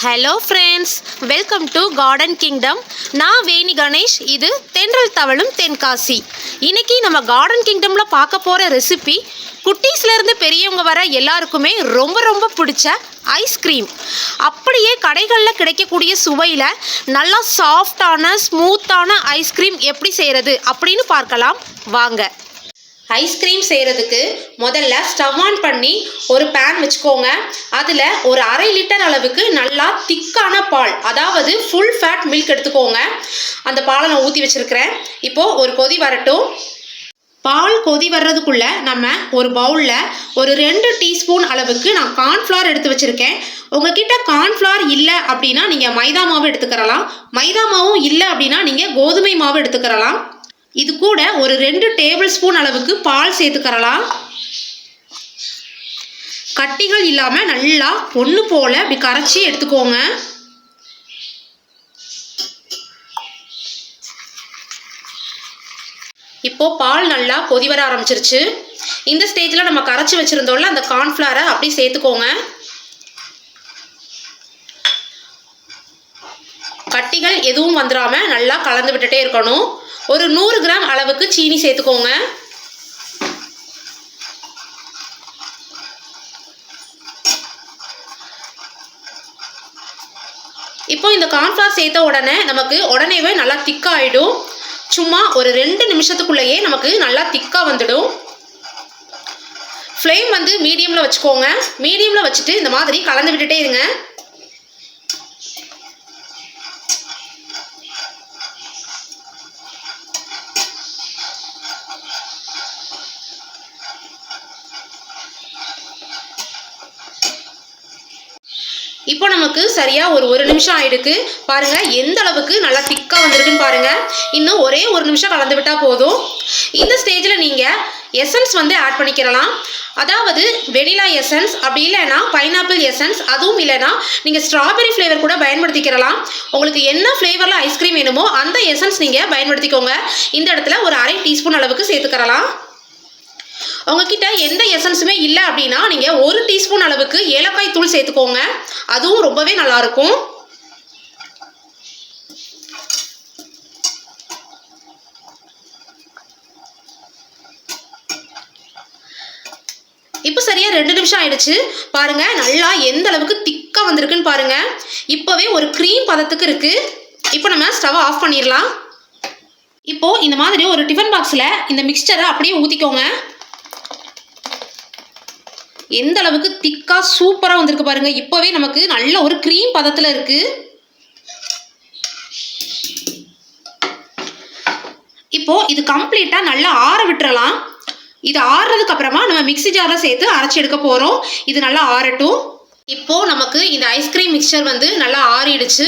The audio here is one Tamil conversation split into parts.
Hello friends, welcome to garden kingdom. நான் வேணி கணேஷ். இது தென்றல் தவழும் தென்காசி. இன்னைக்கு நம்ம கார்டன் கிங்டமில் பார்க்க போகிற ரெசிபி குட்டீஸ்லேருந்து பெரியவங்க வர எல்லாருக்குமே ரொம்ப ரொம்ப பிடிச்ச ஐஸ்கிரீம். அப்படியே கடைகளில் கிடைக்கக்கூடிய சுவையில் நல்லா சாஃப்டான ஸ்மூத்தான ஐஸ்கிரீம் எப்படி செய்கிறது அப்படின்னு பார்க்கலாம் வாங்க. ஐஸ்கிரீம் செய்கிறதுக்கு முதல்ல ஸ்டவ் ஆன் பண்ணி ஒரு பேன் வச்சுக்கோங்க. அதில் ஒரு 1/2 லிட்டர் அளவுக்கு நல்லா திக்கான பால், அதாவது ஃபுல் ஃபேட் மில்க் எடுத்துக்கோங்க. அந்த பாலை நான் ஊற்றி வச்சுருக்கிறேன். இப்போது ஒரு கொதி வரட்டும். பால் கொதி வர்றதுக்குள்ளே நம்ம ஒரு பவுலில் ஒரு 2 டீஸ்பூன் அளவுக்கு நான் கார்ன்ஃப்ளவர் எடுத்து வச்சுருக்கேன். உங்ககிட்ட கார்ன்ஃப்ளவர் இல்லை அப்படின்னா நீங்கள் மைதா மாவு எடுத்துக்கிறலாம். மைதா மாவும் இல்லை அப்படின்னா நீங்கள் கோதுமை மாவு எடுத்துக்கிறலாம். இது கூட ஒரு 2 டேபிள் ஸ்பூன் அளவுக்கு பால் சேர்த்துக்கிறலாம். கட்டிகள் இல்லாமல் நல்லா ஒன்று போல் இப்படி கரைச்சி எடுத்துக்கோங்க. இப்போது பால் நல்லா கொதி வர ஆரம்பிச்சிருச்சு. இந்த ஸ்டேஜில் நம்ம கரைச்சி வச்சுருந்தோம்ல அந்த கார்ன்ஃப்ளவரை அப்படி சேர்த்துக்கோங்க. கட்டிகள் எதுவும் வந்துடாமல் நல்லா கலந்து விட்டுட்டே இருக்கணும். ஒரு 100 கிராம் அளவுக்கு சீனி சேர்த்துக்கோங்க. இப்போ இந்த கார்ன்ஃப்ளவர் சேர்த்த உடனே நமக்கு உடனேவே நல்லா திக்காகிடும். சும்மா ஒரு 2 நிமிஷத்துக்குள்ளேயே நமக்கு நல்லா திக்காக வந்துடும். ஃப்ளேம் வந்து மீடியமில் வச்சுக்கோங்க. மீடியமில் வச்சுட்டு இந்த மாதிரி கலந்து விட்டுட்டே இருங்க. இப்போ நமக்கு சரியாக ஒரு நிமிஷம் ஆயிடுக்கு. பாருங்கள் எந்த அளவுக்கு நல்லா திக்காக வந்திருக்குன்னு பாருங்கள். இன்னும் ஒரே 1 நிமிஷம் கலந்து விட்டால் போதும். இந்த ஸ்டேஜில் நீங்கள் எசன்ஸ் வந்து ஆட் பண்ணிக்கிறலாம். அதாவது வெனிலா எசன்ஸ், அப்படி இல்லைன்னா பைனாப்பிள் எசன்ஸ், அதுவும் இல்லைன்னா நீங்கள் ஸ்ட்ராபெரி ஃப்ளேவர் கூட பயன்படுத்திக்கிறலாம். உங்களுக்கு என்ன ஃப்ளேவரில் ஐஸ்கிரீம் வேணுமோ அந்த எசன்ஸ் நீங்கள் பயன்படுத்திக்கோங்க. இந்த இடத்துல ஒரு 1/2 டீஸ்பூன் அளவுக்கு சேர்த்துக்கிறலாம். உங்ககிட்ட எந்த எசன்ஸுமே இல்லை அப்படின்னா நீங்கள் 1 டீஸ்பூன் அளவுக்கு ஏலக்காய் தூள் சேர்த்துக்கோங்க. அதுவும் ரொம்பவே நல்லாயிருக்கும். இப்போ சரியாக 2 நிமிஷம் ஆயிடுச்சு. பாருங்கள் நல்லா எந்த அளவுக்கு திக்காக வந்திருக்குன்னு பாருங்கள். இப்போவே ஒரு க்ரீம் பதத்துக்கு இருக்குது. இப்போ நம்ம ஸ்டவ் ஆஃப் பண்ணிடலாம். இப்போது இந்த மாதிரி ஒரு டிஃபன் பாக்ஸில் இந்த மிக்ஸ்சரை அப்படியே ஊற்றிக்கோங்க. எந்த அளவுக்கு திக்காக சூப்பராக வந்திருக்கு பாருங்கள். இப்போவே நமக்கு நல்ல ஒரு க்ரீம் பதத்தில் இருக்குது. இப்போது இது கம்ப்ளீட்டாக நல்லா ஆற விட்டுறலாம். இது ஆறுறதுக்கு அப்புறமா நம்ம மிக்ஸி ஜாரில் சேர்த்து அரைச்சி எடுக்க போகிறோம். இது நல்லா ஆறட்டும். இப்போது நமக்கு இந்த ஐஸ்கிரீம் மிக்சர் வந்து நல்லா ஆறிடுச்சு.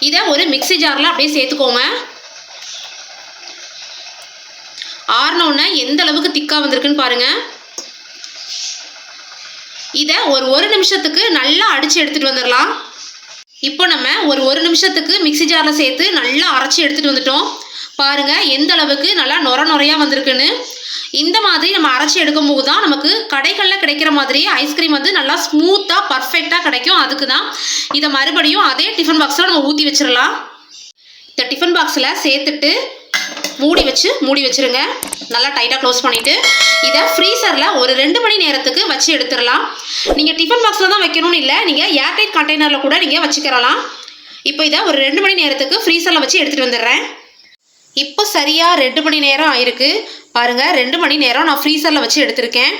இதை ஒரு மிக்ஸி ஜாரில் அப்படியே சேர்த்துக்கோங்க. ஆறினோடனே எந்த அளவுக்கு திக்காக வந்திருக்குன்னு பாருங்கள். இதை ஒரு நிமிஷத்துக்கு நல்லா அடித்து எடுத்துகிட்டு வந்துடலாம். இப்போ நம்ம ஒரு நிமிஷத்துக்கு மிக்ஸி ஜாரில் சேர்த்து நல்லா அரைச்சி எடுத்துகிட்டு வந்துட்டோம். பாருங்கள் எந்த அளவுக்கு நல்லா நொறையாக வந்திருக்குன்னு. இந்த மாதிரி நம்ம அரைச்சி எடுக்கும்போது தான் நமக்கு கடைகளில் கிடைக்கிற மாதிரியே ஐஸ்கிரீம் வந்து நல்லா ஸ்மூத்தாக பர்ஃபெக்டாக கிடைக்கும். அதுக்கு தான் இதை மறுபடியும் அதே டிஃபன் பாக்ஸில் நம்ம ஊற்றி வச்சிடலாம். இந்த டிஃபன் பாக்ஸில் சேர்த்துட்டு மூடி வச்சுருங்க. நல்லா டைட்டாக க்ளோஸ் பண்ணிவிட்டு இதை ஃப்ரீசரில் ஒரு 2 மணி நேரத்துக்கு வச்சு எடுத்துடலாம். நீங்கள் டிஃபன் பாக்ஸில் தான் வைக்கணும்னு இல்லை, நீங்கள் ஏர்டைட் கண்டெய்னரில் கூட நீங்கள் வச்சுக்கிறலாம். இப்போ இதை ஒரு 2 மணி நேரத்துக்கு ஃப்ரீசரில் வச்சு எடுத்துகிட்டு வந்துடுறேன். இப்போ சரியாக 2 மணி நேரம் ஆயிருக்கு. பாருங்கள் 2 மணி நேரம் நான் ஃப்ரீசரில் வச்சு எடுத்திருக்கேன்.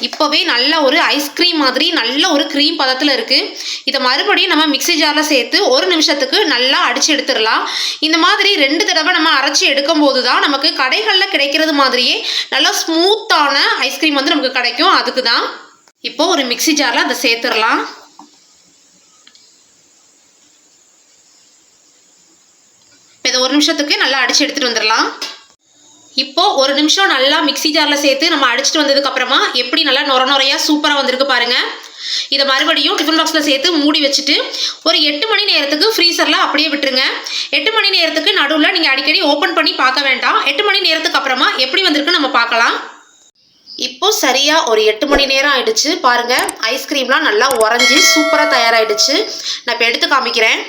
இப்போவே நல்ல ஒரு ஐஸ்கிரீம் மாதிரி நல்ல ஒரு க்ரீம் பதத்தில் இருக்குது. இதை மறுபடியும் நம்ம மிக்ஸி ஜாரில் சேர்த்து 1 நிமிஷத்துக்கு நல்லா அடித்து எடுத்துடலாம். இந்த மாதிரி 2 தடவை நம்ம அரைச்சி எடுக்கும் போது தான் நமக்கு கடைகளில் கிடைக்கிறது மாதிரியே நல்லா ஸ்மூத்தான ஐஸ்கிரீம் வந்து நமக்கு கிடைக்கும். அதுக்கு தான் இப்போது ஒரு மிக்ஸி ஜாரில் அதை சேர்த்துடலாம். இதை 1 நிமிஷத்துக்கு நல்லா அடித்து எடுத்துகிட்டு வந்துடலாம். இப்போது 1 நிமிஷம் நல்லா மிக்ஸி ஜாரில் சேர்த்து நம்ம அடிச்சுட்டு வந்ததுக்கப்புறமா எப்படி நல்லா நொறையாக சூப்பராக வந்திருக்கு பாருங்கள். இதை மறுபடியும் டிஃபன் பாக்ஸில் சேர்த்து மூடி வச்சுட்டு ஒரு 8 மணி நேரத்துக்கு ஃப்ரீசரில் அப்படியே விட்டுருங்க. 8 மணி நேரத்துக்கு நடுவில் நீங்கள் அடிக்கடி ஓப்பன் பண்ணி பார்க்க வேண்டாம். 8 மணி நேரத்துக்கு அப்புறமா எப்படி வந்திருக்குன்னு நம்ம பார்க்கலாம். இப்போ சரியா ஒரு 8 மணி நேரம் ஆயிடுச்சு பாருங்க. ஐஸ்கிரீம்லாம் நல்லா உறைஞ்சி சூப்பராக தயாராகிடுச்சு. நான் இப்போ எடுத்து காமிக்கிறேன்.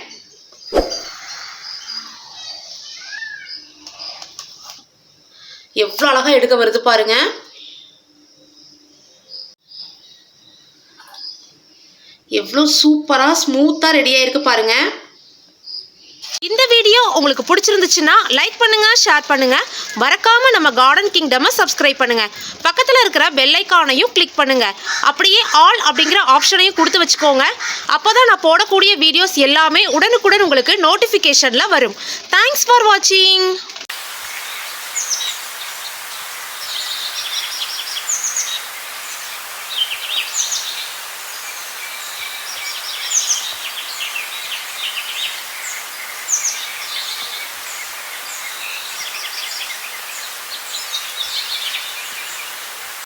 எவ்வளோ அழகாக எடுக்க வருது பாருங்க. எவ்வளோ சூப்பராக ஸ்மூத்தாக ரெடி ஆயிருக்கு பாருங்க. இந்த வீடியோ உங்களுக்கு பிடிச்சிருந்துச்சுன்னா லைக் பண்ணுங்க, ஷேர் பண்ணுங்க. மறக்காம நம்ம கார்டன் கிங்டமை சப்ஸ்கிரைப் பண்ணுங்க. பக்கத்தில் இருக்கிற பெல் ஐக்கானையும் கிளிக் பண்ணுங்க. அப்படியே ஆல் அப்படிங்கிற ஆப்ஷனையும் கொடுத்து வச்சுக்கோங்க. அப்போதான் நான் போடக்கூடிய வீடியோஸ் எல்லாமே உடனுக்குடன் உங்களுக்கு நோட்டிஃபிகேஷனில் வரும். தேங்க்ஸ் ஃபார் வாட்சிங்.